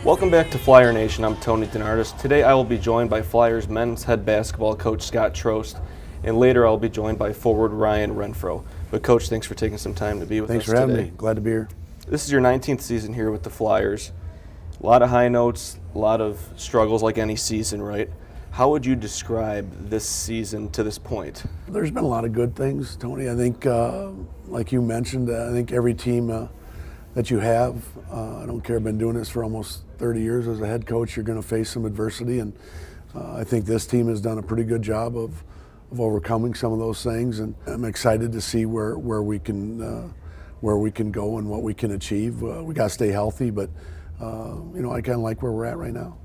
Welcome back to Flyer Nation. I'm Tony DeNardis. Today I will be joined by Flyers men's head basketball coach Scott Trost, and later I'll be joined by forward Ryan Renfro. But Coach, thanks for taking some time to be with us today. Thanks for having me. Glad to be here. This is your 19th season here with the Flyers. A lot of high notes, a lot of struggles like any season, right? How would you describe this season to this point? There's been a lot of good things, Tony. I think, like you mentioned, I think every team that you have, I don't care, I've been doing this for almost 30 years as a head coach, you're going to face some adversity, and I think this team has done a pretty good job of overcoming some of those things, and I'm excited to see where we can go and what we can achieve. We got to stay healthy, but I kind of like where we're at right now.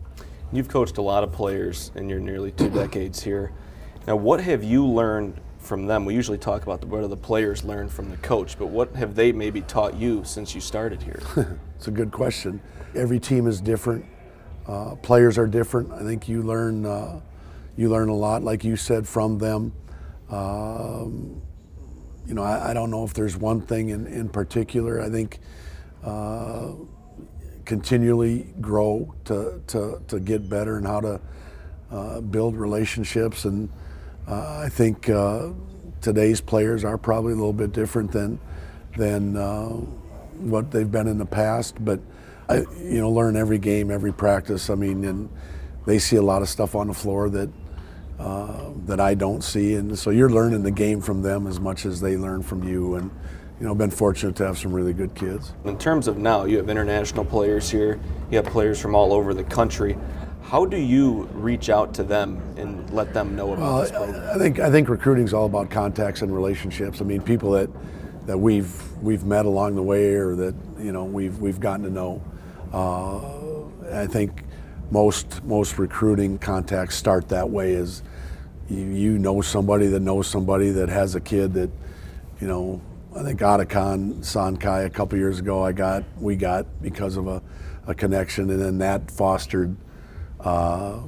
You've coached a lot of players in your nearly 2 decades here. Now, what have you learned from them? We usually talk about what do the players learn from the coach, but what have they maybe taught you since you started here? It's a good question. Every team is different. Players are different. I think you learn a lot, like you said, from them. I don't know if there's one thing in particular. I think continually grow to get better and how to build relationships, and I think today's players are probably a little bit different than what they've been in the past, but I learn every game, every practice. I mean, and they see a lot of stuff on the floor that I don't see, and so you're learning the game from them as much as they learn from you, and been fortunate to have some really good kids. In terms of now, you have international players here, you have players from all over the country. How do you reach out to them and let them know about this program? I think recruiting is all about contacts and relationships. I mean, people that we've met along the way, or that we've gotten to know. I think most recruiting contacts start that way. Is you know somebody that has a kid that I think Atakan Sankai a couple years ago we got because of a connection, and then that fostered Utka,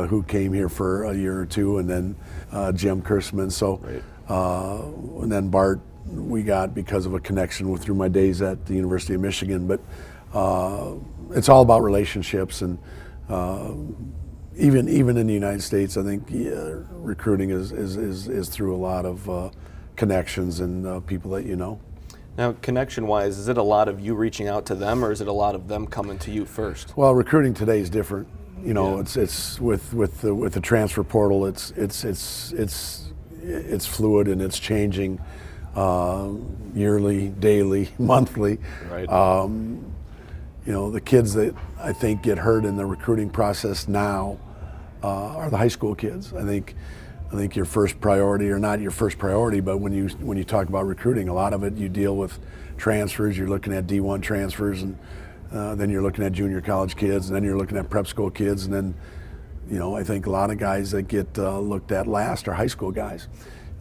who came here for a year or two, and then Jim Kursman. So, right. And then Bart we got because of a connection through my days at the University of Michigan. But it's all about relationships, and even in the United States, I think recruiting is through a lot of connections and people that you know. Now, connection-wise, is it a lot of you reaching out to them, or is it a lot of them coming to you first? Well, recruiting today is different. It's with the transfer portal. It's fluid, and it's changing yearly, daily, monthly. Right. The kids that I think get hurt in the recruiting process now are the high school kids. I think your first priority, or not your first priority, but when you talk about recruiting, a lot of it you deal with transfers. You're looking at D1 transfers, and then you're looking at junior college kids, and then you're looking at prep school kids, and then I think a lot of guys that get looked at last are high school guys.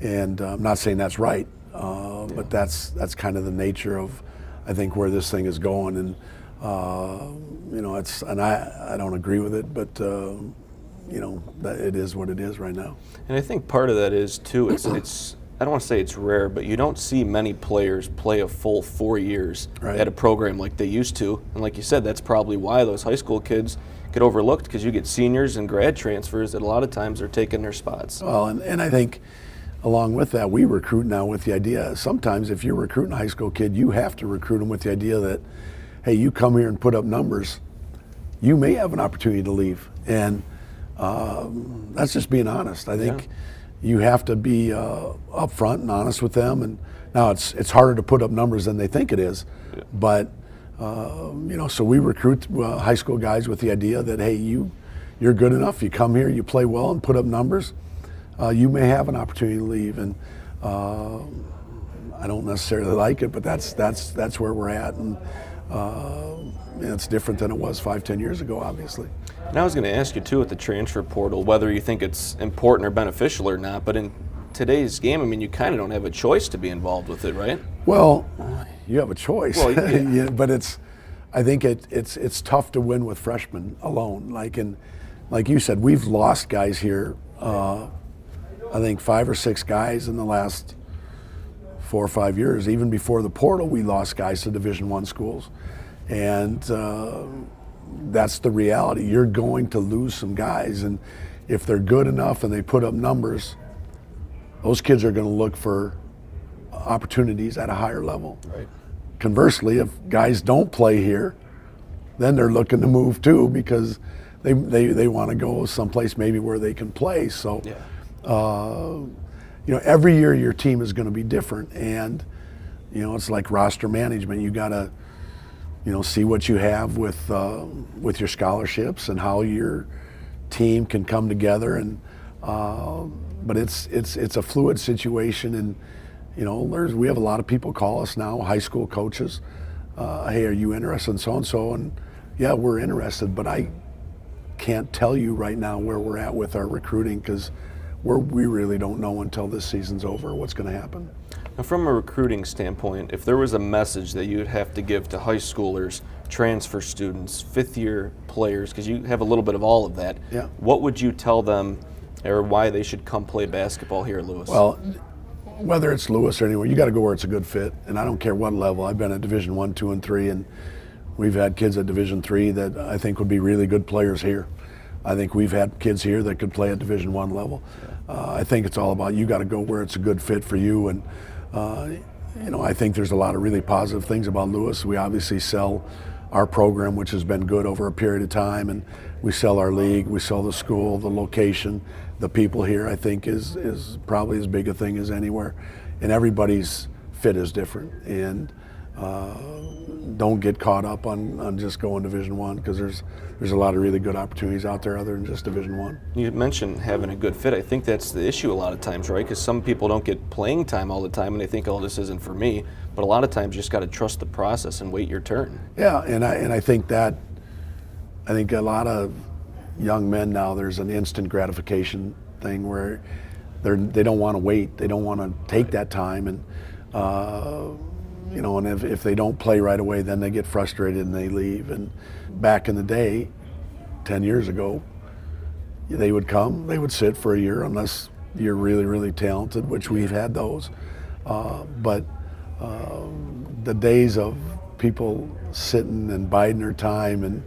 And I'm not saying that's right, but that's kind of the nature of, I think, where this thing is going. And and I don't agree with it, but it is what it is right now. And I think part of that is too, it's I don't want to say it's rare, but you don't see many players play a full 4 years right. at a program like they used to. And like you said, that's probably why those high school kids get overlooked, because you get seniors and grad transfers that a lot of times are taking their spots. Well, and I think along with that, we recruit now with the idea, sometimes if you're recruiting a high school kid, you have to recruit them with the idea that, hey, you come here and put up numbers, you may have an opportunity to leave. And that's just being honest. I think you have to be upfront and honest with them. And now it's harder to put up numbers than they think it is, but so we recruit high school guys with the idea that, hey, you're good enough. You come here, you play well, and put up numbers. You may have an opportunity to leave, and I don't necessarily like it, but that's where we're at, and it's different than it was 5-10 years ago, obviously. And I was going to ask you too, with the transfer portal, whether you think it's important or beneficial or not. But in today's game, I mean, you kind of don't have a choice to be involved with it, right? Well, you have a choice, well, yeah. But I think it's tough to win with freshmen alone. Like you said, we've lost guys here. I think 5 or 6 guys in the last 4 or 5 years. Even before the portal, we lost guys to Division I schools, And that's the reality. You're going to lose some guys, and if they're good enough and they put up numbers, those kids are going to look for opportunities at a higher level. Right. Conversely, if guys don't play here, then they're looking to move too, because they want to go someplace maybe where they can play. So, every year your team is going to be different, and it's like roster management. You got to see what you have with your scholarships and how your team can come together. And but it's a fluid situation, and we have a lot of people call us now, high school coaches. Hey, are you interested in so and so? And yeah, we're interested, but I can't tell you right now where we're at with our recruiting, because we really don't know until this season's over what's going to happen. Now, from a recruiting standpoint, if there was a message that you would have to give to high schoolers, transfer students, fifth-year players, because you have a little bit of all of that, what would you tell them, or why they should come play basketball here at Lewis? Well, whether it's Lewis or anywhere, you got to go where it's a good fit, and I don't care what level. I've been at Division I, II, and III, and we've had kids at Division III that I think would be really good players here. I think we've had kids here that could play at Division I level. I think it's all about you got to go where it's a good fit for you, and I think there's a lot of really positive things about Lewis. We obviously sell our program, which has been good over a period of time, and we sell our league, we sell the school, the location, the people here. I think is probably as big a thing as anywhere, and everybody's fit is different. And don't get caught up on just going Division I, because there's a lot of really good opportunities out there other than just Division I. You mentioned having a good fit. I think that's the issue a lot of times, right? Because some people don't get playing time all the time and they think, oh, this isn't for me. But a lot of times you just got to trust the process and wait your turn. Yeah, and I think a lot of young men now, there's an instant gratification thing where they don't want to wait. They don't want to take that time, and and if they don't play right away, then they get frustrated and they leave. And back in the day, 10 years ago, they would come, they would sit for a year unless you're really, really talented, which we've had those. But the days of people sitting and biding their time, and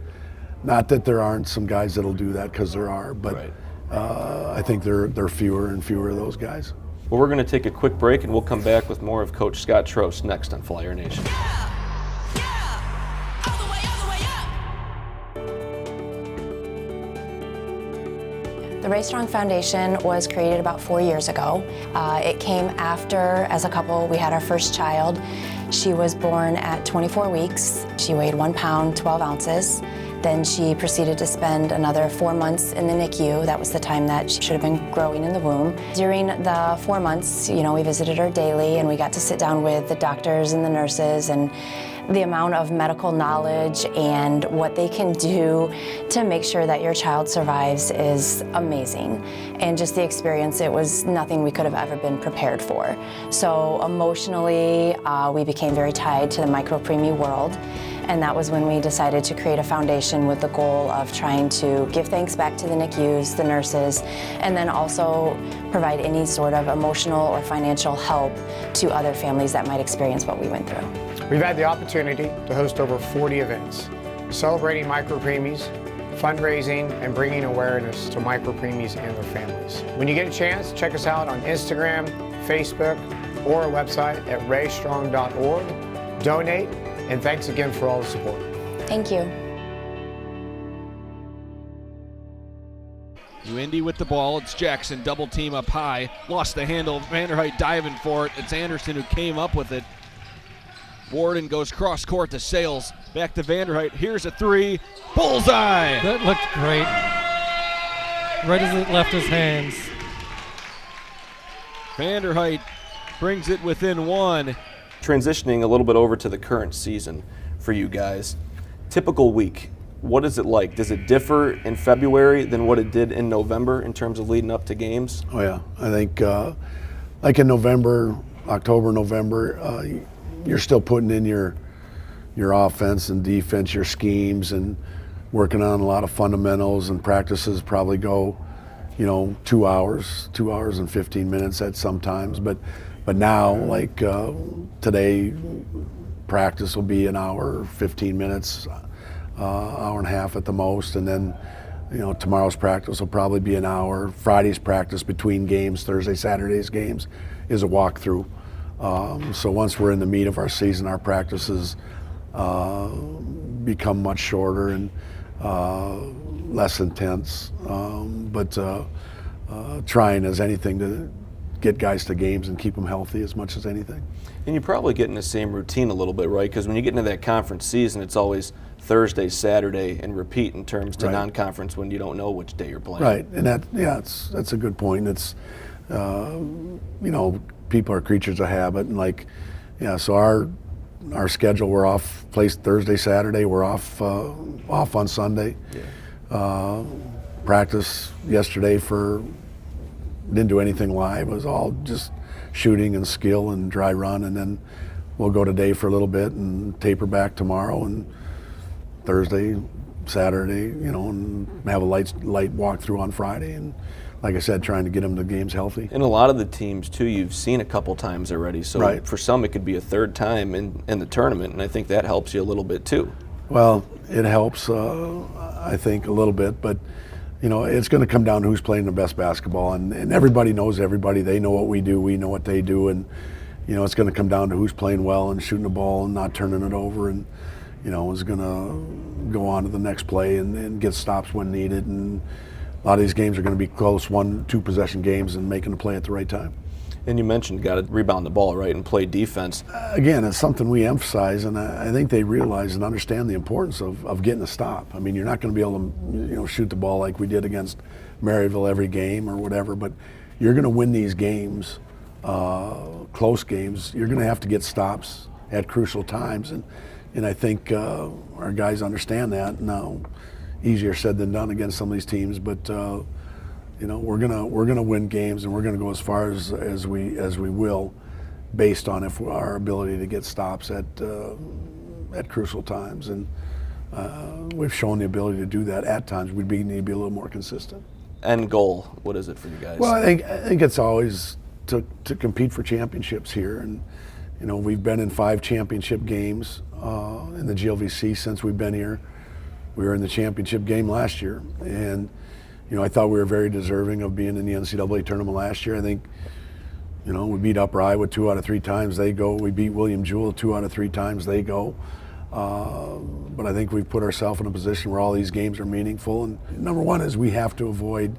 not that there aren't some guys that'll do that, because there are, but I think there are fewer and fewer of those guys. Well, we're going to take a quick break, and we'll come back with more of Coach Scott Trost next on Flyer Nation. The Ray Strong Foundation was created about 4 years ago. It came after, as a couple, we had our first child. She was born at 24 weeks. She weighed 1 pound, 12 ounces. Then she proceeded to spend another 4 months in the NICU. That was the time that she should have been growing in the womb. During the 4 months, we visited her daily, and we got to sit down with the doctors and the nurses, and the amount of medical knowledge and what they can do to make sure that your child survives is amazing. And just the experience, it was nothing we could have ever been prepared for. So emotionally, we became very tied to the micro-preemie world. And that was when we decided to create a foundation with the goal of trying to give thanks back to the NICUs, the nurses, and then also provide any sort of emotional or financial help to other families that might experience what we went through. We've had the opportunity to host over 40 events, celebrating micro-preemies, fundraising, and bringing awareness to micro-preemies and their families. When you get a chance, check us out on Instagram, Facebook, or our website at raystrong.org. Donate, and thanks again for all the support. Thank you. Indy with the ball. It's Jackson, double team up high. Lost the handle. Vanderheit diving for it. It's Anderson who came up with it. Warden goes cross court to Sales. Back to Vanderheit. Here's a three. Bullseye! That looked great. Right as it left his hands. Vanderheit brings it within one. Transitioning a little bit over to the current season for you guys. Typical week. What is it like? Does it differ in February than what it did in November in terms of leading up to games? Oh yeah, I think like in November, October, November, you're still putting in your offense and defense, your schemes, and working on a lot of fundamentals, and practices probably go, 2 hours and 15 minutes at sometimes. But now, like today, practice will be an hour, 15 minutes, hour and a half at the most, and then tomorrow's practice will probably be an hour. Friday's practice between games, Thursday, Saturday's games, is a walkthrough. So once we're in the meat of our season, our practices become much shorter and less intense, but trying as anything to get guys to games and keep them healthy as much as anything. And you probably get in the same routine a little bit, right? Because when you get into that conference season, it's always Thursday, Saturday, and repeat in terms to non-conference when you don't know which day you're playing. Right, and that's a good point. It's people are creatures of habit, and so our schedule, we're off plays Thursday, Saturday, we're off on Sunday. Practice yesterday didn't do anything live. It was all just shooting and skill and dry run, and then we'll go today for a little bit and taper back tomorrow, and Thursday, Saturday, and have a light walkthrough on Friday, and like I said, trying to get them to games healthy. And a lot of the teams too, you've seen a couple times already, so for some it could be a third time in the tournament, and I think that helps you a little bit too. Well, it helps, I think, a little bit, but it's going to come down to who's playing the best basketball, and everybody knows everybody. They know what we do, we know what they do, and it's going to come down to who's playing well and shooting the ball and not turning it over, and is going to go on to the next play and get stops when needed. And a lot of these games are going to be close 1-2 possession games and making a play at the right time. And you mentioned got to rebound the ball, right, and play defense. Again, it's something we emphasize, and I think they realize and understand the importance of getting a stop. I mean, you're not going to be able to shoot the ball like we did against Maryville every game or whatever, but you're going to win these games, close games. You're going to have to get stops at crucial times, and I think our guys understand that. Now, easier said than done against some of these teams, but we're gonna win games, and we're gonna go as far as we will, based on our ability to get stops at crucial times, and we've shown the ability to do that at times. We need to be a little more consistent. End goal, what is it for you guys? Well, I think it's always to compete for championships here, and we've been in 5 championship games in the GLVC since we've been here. We were in the championship game last year, and I thought we were very deserving of being in the NCAA tournament last year. I think, we beat Upper Iowa 2 out of 3 times, they go. We beat William Jewell 2 out of 3 times, they go. But I think we've put ourselves in a position where all these games are meaningful. And number one is we have to avoid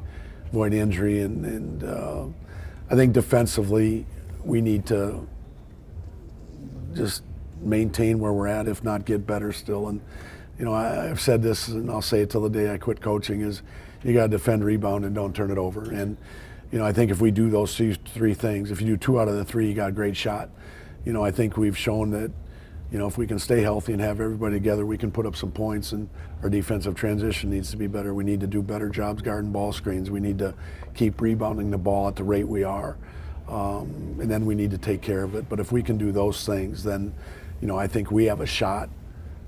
injury, and I think defensively we need to just maintain where we're at, if not get better still. And I've said this, and I'll say it till the day I quit coaching, is you got to defend, rebound, and don't turn it over. And I think if we do those 3 things, if you do 2 out of the 3, you got a great shot. I think we've shown that if we can stay healthy and have everybody together, we can put up some points, and our defensive transition needs to be better. We need to do better jobs guarding ball screens. We need to keep rebounding the ball at the rate we are, and then we need to take care of it. But if we can do those things, then I think we have a shot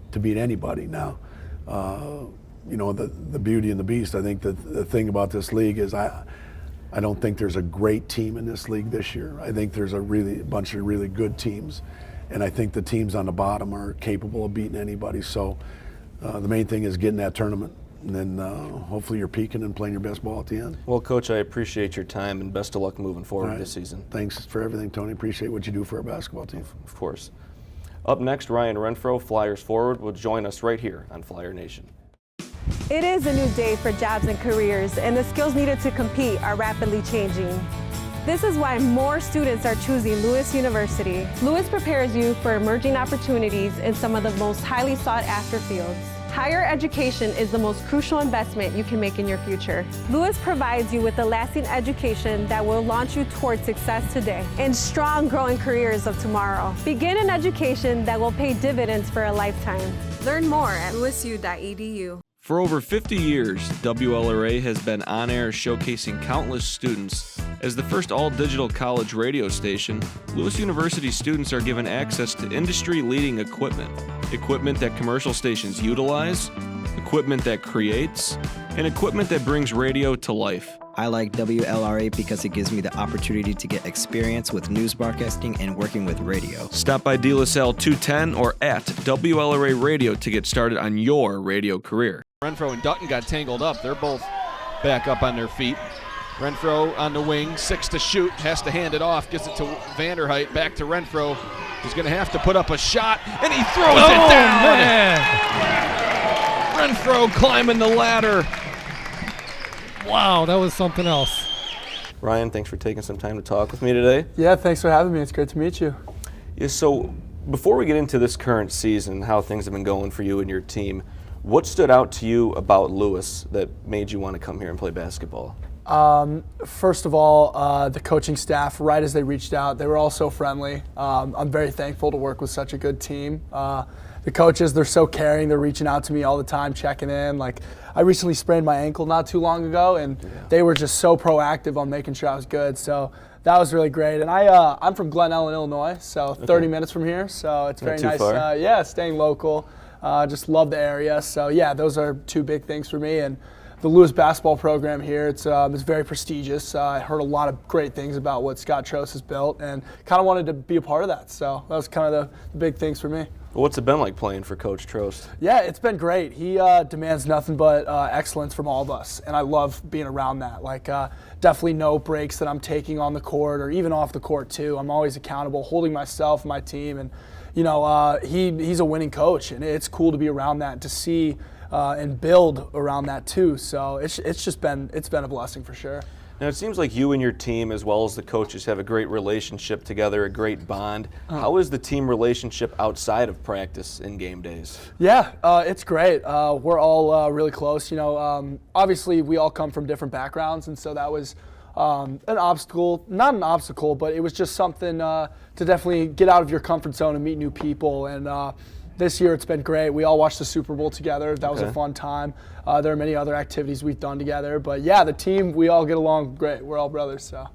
to beat anybody. Now, the beauty and the beast, I think the thing about this league is I don't think there's a great team in this league this year. I think there's a bunch of really good teams, and I think the teams on the bottom are capable of beating anybody. So the main thing is getting that tournament, and then hopefully you're peaking and playing your best ball at the end. Well, Coach, I appreciate your time, and best of luck moving forward this season. Thanks for everything, Tony. Appreciate what you do for our basketball team. Of course. Up next, Ryan Renfro, Flyers forward, will join us right here on Flyer Nation. It is a new day for jobs and careers, and the skills needed to compete are rapidly changing. This is why more students are choosing Lewis University. Lewis prepares you for emerging opportunities in some of the most highly sought after fields. Higher education is the most crucial investment you can make in your future. Lewis provides you with a lasting education that will launch you towards success today and strong growing careers of tomorrow. Begin an education that will pay dividends for a lifetime. Learn more at lewisu.edu. For over 50 years, WLRA has been on air showcasing countless students. As the first all-digital college radio station, Lewis University students are given access to industry-leading equipment. Equipment that commercial stations utilize, equipment that creates, and equipment that brings radio to life. I like WLRA because it gives me the opportunity to get experience with news broadcasting and working with radio. Stop by De La Salle 210 or at WLRA Radio to get started on your radio career. Renfro and Dutton got tangled up. They're both back up on their feet. Renfro on the wing, 6 to shoot, has to hand it off, gives it to Vanderheit, back to Renfro. He's going to have to put up a shot, and he throws it down! Man. Renfro climbing the ladder. Wow, that was something else. Ryan, thanks for taking some time to talk with me today. Yeah, thanks for having me. It's great to meet you. Yeah, so before we get into this current season, how things have been going for you and your team, what stood out to you about Lewis that made you want to come here and play basketball? First of all, the coaching staff, right as they reached out, they were all so friendly. I'm very thankful to work with such a good team. The coaches, they're so caring. They're reaching out to me all the time, checking in. Like, I recently sprained my ankle not too long ago, and they were just so proactive on making sure I was good. So that was really great. And I'm from Glen Ellen, Illinois, so 30 minutes from here. So it's very nice. Yeah, staying local. Just love the area. So yeah, those are two big things for me. And the Lewis basketball program here, it's very prestigious. I heard a lot of great things about what Scott Trost has built, and kind of wanted to be a part of that. So that was kind of the big things for me. Well, what's it been like playing for Coach Trost? Yeah, it's been great. He demands nothing but excellence from all of us, and I love being around that. Like, definitely no breaks that I'm taking on the court or even off the court too. I'm always accountable, holding myself, my team, and he's a winning coach, and it's cool to be around that, to see and build around that too. So it's been a blessing for sure. Now, it seems like you and your team, as well as the coaches, have a great relationship together, a great bond. How is the team relationship outside of practice in game days? Yeah, it's great. We're all really close. Obviously, we all come from different backgrounds, and so that was an obstacle. Not an obstacle, but it was just something to definitely get out of your comfort zone and meet new people. And this year it's been great. We all watched the Super Bowl together. That was a fun time. There are many other activities we've done together. But yeah, the team, we all get along great. We're all brothers, so.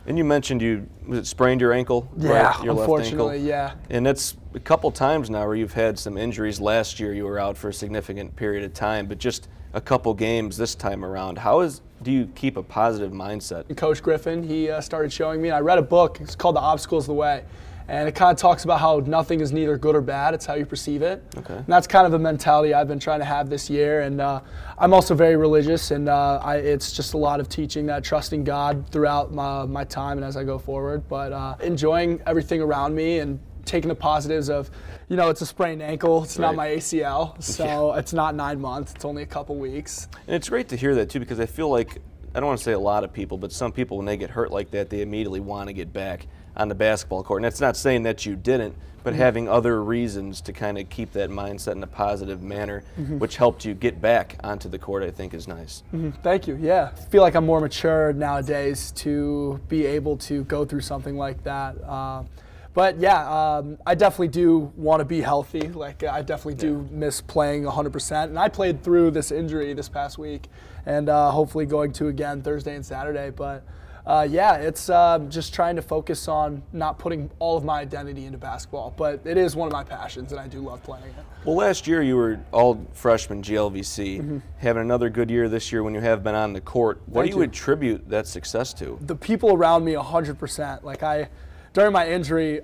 And you mentioned you sprained your ankle? Yeah, right? Your unfortunately, left ankle. yeah. And that's a couple times now where you've had some injuries. Last year you were out for a significant period of time, but just a couple games this time around. Do you keep a positive mindset? Coach Griffin, he started showing me, and I read a book. It's called The Obstacle is the Way. And it kind of talks about how nothing is neither good or bad. It's how you perceive it. Okay. And that's kind of the mentality I've been trying to have this year. And I'm also very religious, and it's just a lot of teaching that, trusting God throughout my time and as I go forward. But enjoying everything around me and taking the positives of, it's a sprained ankle. It's not my ACL, so it's not 9 months. It's only a couple weeks. And it's great to hear that, too, because I feel like, I don't want to say a lot of people, but some people, when they get hurt like that, they immediately want to get back on the basketball court. And that's not saying that you didn't, but having other reasons to kind of keep that mindset in a positive manner, which helped you get back onto the court, I think is nice. Thank you, yeah. I feel like I'm more mature nowadays to be able to go through something like that. But yeah, I definitely do want to be healthy. Like, I definitely do miss playing 100%. And I played through this injury this past week, and hopefully going to again Thursday and Saturday. But yeah, it's just trying to focus on not putting all of my identity into basketball. But it is one of my passions, and I do love playing it. Well, last year you were all freshman GLVC. Having another good year this year when you have been on the court. What do you attribute that success to? The people around me, 100%. Like, during my injury,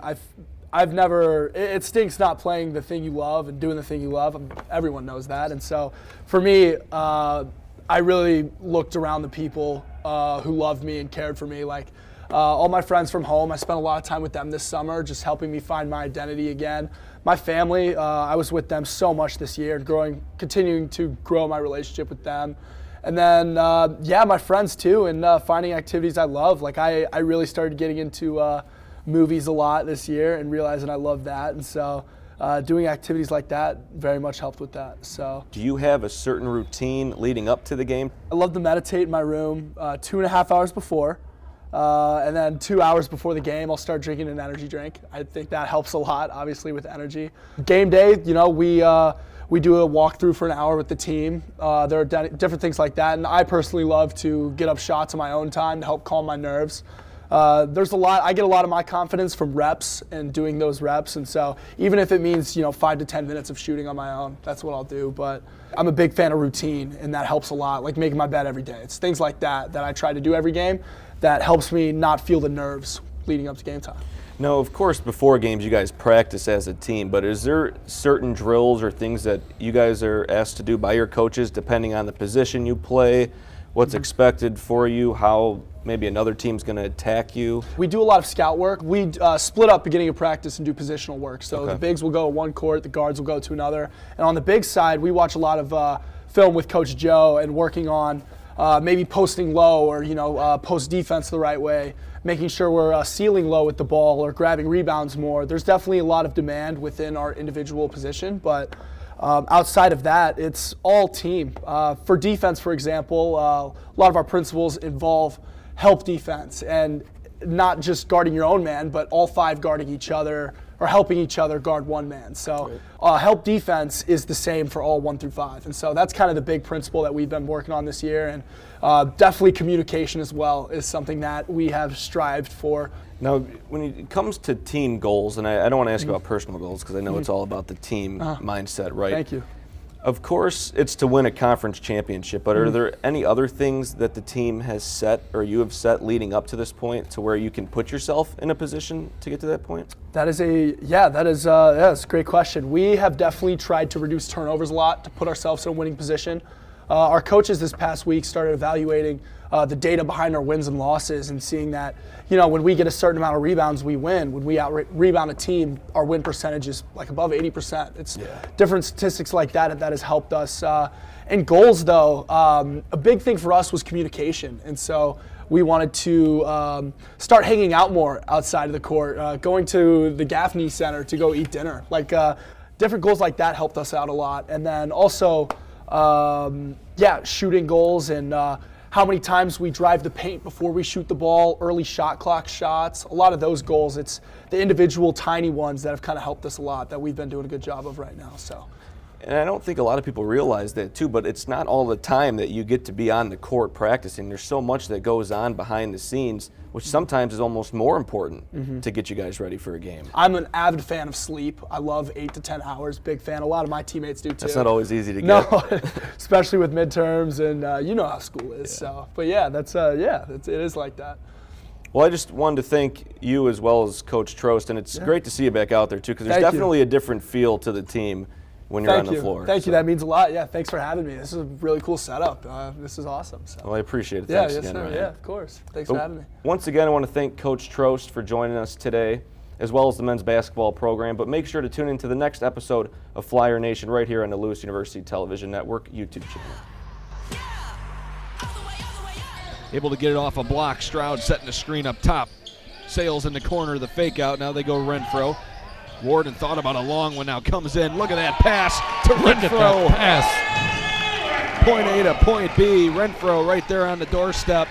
I've never, it stinks not playing the thing you love and doing the thing you love. Everyone knows that. And so for me, I really looked around the people who loved me and cared for me. Like, all my friends from home, I spent a lot of time with them this summer, just helping me find my identity again. My family, I was with them so much this year and continuing to grow my relationship with them. And then, yeah, my friends too, and finding activities I love. Like, I really started getting into movies a lot this year and realizing I love that. And so doing activities like that very much helped with that. So, do you have a certain routine leading up to the game? I love to meditate in my room 2.5 hours before. And then 2 hours before the game, I'll start drinking an energy drink. I think that helps a lot, obviously, with energy. Game day, we do a walkthrough for an hour with the team. There are different things like that. And I personally love to get up shots on my own time to help calm my nerves. there's a lot. I get a lot of my confidence from reps and doing those reps, and so even if it means 5 to 10 minutes of shooting on my own, that's what I'll do. But I'm a big fan of routine, and that helps a lot. Like making my bed every day. It's things like that I try to do every game that helps me not feel the nerves leading up to game time. Now, of course, before games, you guys practice as a team, but is there certain drills or things that you guys are asked to do by your coaches depending on the position you play, what's expected for you, how maybe another team's going to attack you? We do a lot of scout work. We split up beginning of practice and do positional work. So Okay. the bigs will go one court, the guards will go to another. And on the big side, we watch a lot of film with Coach Joe and working on maybe posting low or post defense the right way, making sure we're sealing low with the ball or grabbing rebounds more. There's definitely a lot of demand within our individual position, but outside of that, it's all team. For defense, for example, a lot of our principles involve help defense and not just guarding your own man, but all 5 guarding each other or helping each other guard one man. So help defense is the same for all 1 through 5. And so that's kind of the big principle that we've been working on this year. And definitely communication as well is something that we have strived for. Now, when it comes to team goals, and I don't want to ask about personal goals because I know it's all about the team mindset, right? Thank you. Of course, it's to win a conference championship, but are there any other things that the team has set or you have set leading up to this point to where you can put yourself in a position to get to that point? That's a great question. We have definitely tried to reduce turnovers a lot to put ourselves in a winning position. Our coaches this past week started evaluating the data behind our wins and losses and seeing that, when we get a certain amount of rebounds, we win. When we out-rebound a team, our win percentage is like above 80%. It's different statistics like that has helped us. And goals, though, a big thing for us was communication. And so we wanted to start hanging out more outside of the court, going to the Gaffney Center to go eat dinner. Different goals like that helped us out a lot. And then also, shooting goals and how many times we drive the paint before we shoot the ball, early shot clock shots, a lot of those goals. It's the individual tiny ones that have kind of helped us a lot that we've been doing a good job of right now. So. And I don't think a lot of people realize that too, but it's not all the time that you get to be on the court practicing. There's so much that goes on behind the scenes, which sometimes is almost more important to get you guys ready for a game. I'm an avid fan of sleep. I love 8 to 10 hours, big fan. A lot of my teammates do too. That's not always easy to get. No, especially with midterms and you know how school is. Yeah. So, but yeah, it is like that. Well, I just wanted to thank you as well as Coach Trost, and it's great to see you back out there too, because there's definitely a different feel to the team when you're on the floor. Thank you. That means a lot. Yeah, thanks for having me. This is a really cool setup. This is awesome. So. Well, I appreciate it. Thanks again, Ryan. Yeah, of course. Thanks for having me. Once again, I want to thank Coach Trost for joining us today, as well as the men's basketball program. But make sure to tune into the next episode of Flyer Nation right here on the Lewis University Television Network YouTube channel. Able to get it off a block. Stroud setting the screen up top. Sales in the corner, the fake out. Now they go Renfro. Warden thought about a long one, now comes in. Look at that pass to Renfro. Pass. Point A to point B. Renfro right there on the doorstep.